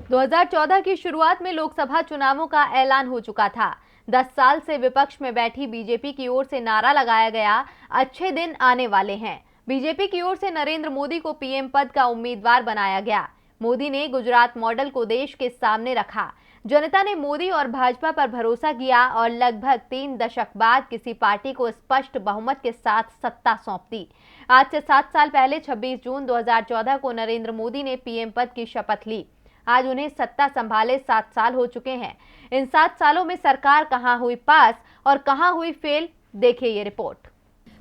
2014 की शुरुआत में लोकसभा चुनावों का ऐलान हो चुका था। 10 साल से विपक्ष में बैठी बीजेपी की ओर से नारा लगाया गया, अच्छे दिन आने वाले हैं। बीजेपी की ओर से नरेंद्र मोदी को पीएम पद का उम्मीदवार बनाया गया। मोदी ने गुजरात मॉडल को देश के सामने रखा। जनता ने मोदी और भाजपा पर भरोसा किया और लगभग 3 दशक बाद किसी पार्टी को स्पष्ट बहुमत के साथ सत्ता सौंप दी। आज से 7 साल पहले 26 जून 2014 को नरेंद्र मोदी ने पीएम पद की शपथ ली। आज उन्हें सत्ता संभाले 7 साल हो चुके हैं। इन 7 सालों में सरकार कहां हुई पास और कहां हुई फेल, देखिए ये रिपोर्ट।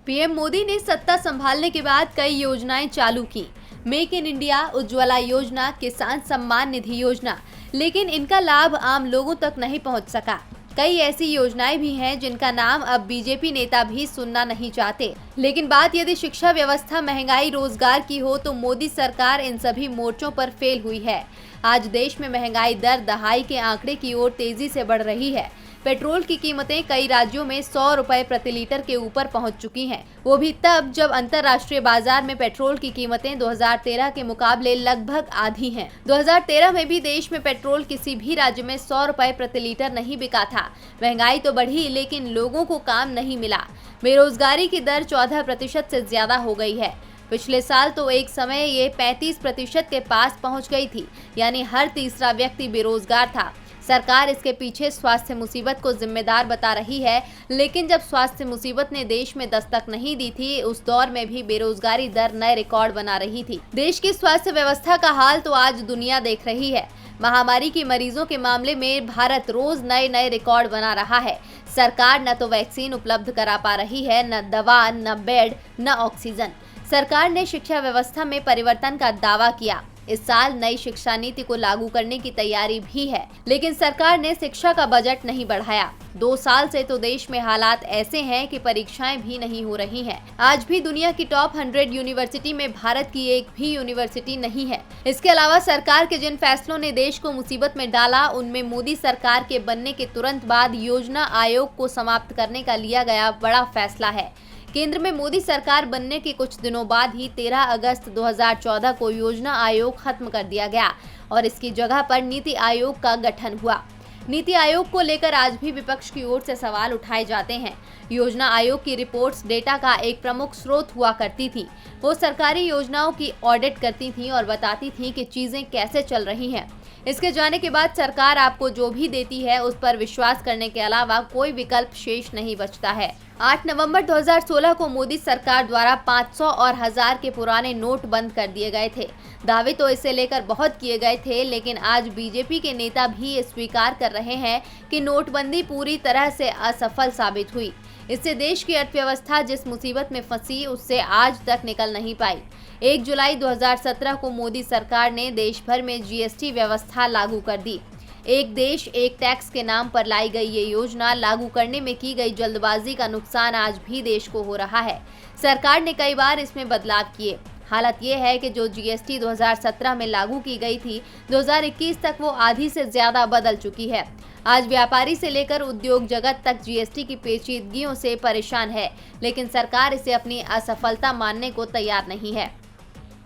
पीएम मोदी ने सत्ता संभालने के बाद कई योजनाएं चालू की। मेक इन इंडिया, उज्ज्वला योजना, किसान सम्मान निधि योजना, लेकिन इनका लाभ आम लोगों तक नहीं पहुंच सका। कई ऐसी योजनाएं भी हैं जिनका नाम अब बीजेपी नेता भी सुनना नहीं चाहते। लेकिन बात यदि शिक्षा व्यवस्था, महंगाई, रोजगार की हो तो मोदी सरकार इन सभी मोर्चों पर फेल हुई है। आज देश में महंगाई दर दहाई के आंकड़े की ओर तेजी से बढ़ रही है। पेट्रोल की कीमतें कई राज्यों में 100 रुपए प्रति लीटर के ऊपर पहुंच चुकी हैं। वो भी तब जब अंतर्राष्ट्रीय बाजार में पेट्रोल की कीमतें 2013 के मुकाबले लगभग आधी हैं। 2013 में भी देश में पेट्रोल किसी भी राज्य में 100 रुपए प्रति लीटर नहीं बिका था। महंगाई तो बढ़ी लेकिन लोगों को काम नहीं मिला। बेरोजगारी की दर 14% से ज्यादा हो गई है। पिछले साल तो एक समय ये 35% के पास पहुंच गई थी, यानी हर तीसरा व्यक्ति बेरोजगार था। सरकार इसके पीछे स्वास्थ्य मुसीबत को जिम्मेदार बता रही है, लेकिन जब स्वास्थ्य मुसीबत ने देश में दस्तक नहीं दी थी, उस दौर में भी बेरोजगारी दर नए रिकॉर्ड बना रही थी। देश की स्वास्थ्य व्यवस्था का हाल तो आज दुनिया देख रही है। महामारी के मरीजों के मामले में भारत रोज नए रिकॉर्ड बना रहा है। सरकार न तो वैक्सीन उपलब्ध करा पा रही है, न दवा, न बेड, न ऑक्सीजन। सरकार ने शिक्षा व्यवस्था में परिवर्तन का दावा किया। इस साल नई शिक्षा नीति को लागू करने की तैयारी भी है, लेकिन सरकार ने शिक्षा का बजट नहीं बढ़ाया। 2 साल से तो देश में हालात ऐसे हैं कि परीक्षाएं भी नहीं हो रही हैं। आज भी दुनिया की टॉप 100 यूनिवर्सिटी में भारत की एक भी यूनिवर्सिटी नहीं है। इसके अलावा सरकार के जिन फैसलों ने देश को मुसीबत में डाला, उनमें मोदी सरकार के बनने के तुरंत बाद योजना आयोग को समाप्त करने का लिया गया बड़ा फैसला है। केंद्र में मोदी सरकार बनने के कुछ दिनों बाद ही 13 अगस्त 2014 को योजना आयोग खत्म कर दिया गया और इसकी जगह पर नीति आयोग का गठन हुआ। नीति आयोग को लेकर आज भी विपक्ष की ओर से सवाल उठाए जाते हैं। योजना आयोग की रिपोर्ट्स डेटा का एक प्रमुख स्रोत हुआ करती थी। वो सरकारी योजनाओं की ऑडिट करती थी और बताती थी कि चीजें कैसे चल रही हैं। इसके जाने के बाद सरकार आपको जो भी देती है उस पर विश्वास करने के अलावा कोई विकल्प शेष नहीं बचता है। 8 नवंबर 2016 को मोदी सरकार द्वारा 500 और 1000 के पुराने नोट बंद कर दिए गए थे। दावे तो इसे लेकर बहुत किए गए थे, लेकिन आज बीजेपी के नेता भी ये स्वीकार कर रहे हैं कि नोटबंदी पूरी तरह से असफल साबित हुई। इससे देश की अर्थव्यवस्था जिस मुसीबत में फंसी, उससे आज तक निकल नहीं पाई। 1 जुलाई 2017 को मोदी सरकार ने देश भर में जीएसटी व्यवस्था लागू कर दी। एक देश एक टैक्स के नाम पर लाई गई ये योजना लागू करने में की गई जल्दबाजी का नुकसान आज भी देश को हो रहा है। सरकार ने कई बार इसमें बदलाव किए। हालत ये है कि जो जीएसटी 2017 में लागू की गई थी, 2021 तक वो आधी से ज्यादा बदल चुकी है। आज व्यापारी से लेकर उद्योग जगत तक जीएसटी की पेचीदगियों से परेशान है, लेकिन सरकार इसे अपनी असफलता मानने को तैयार नहीं है।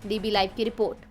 डीबी लाइव की रिपोर्ट।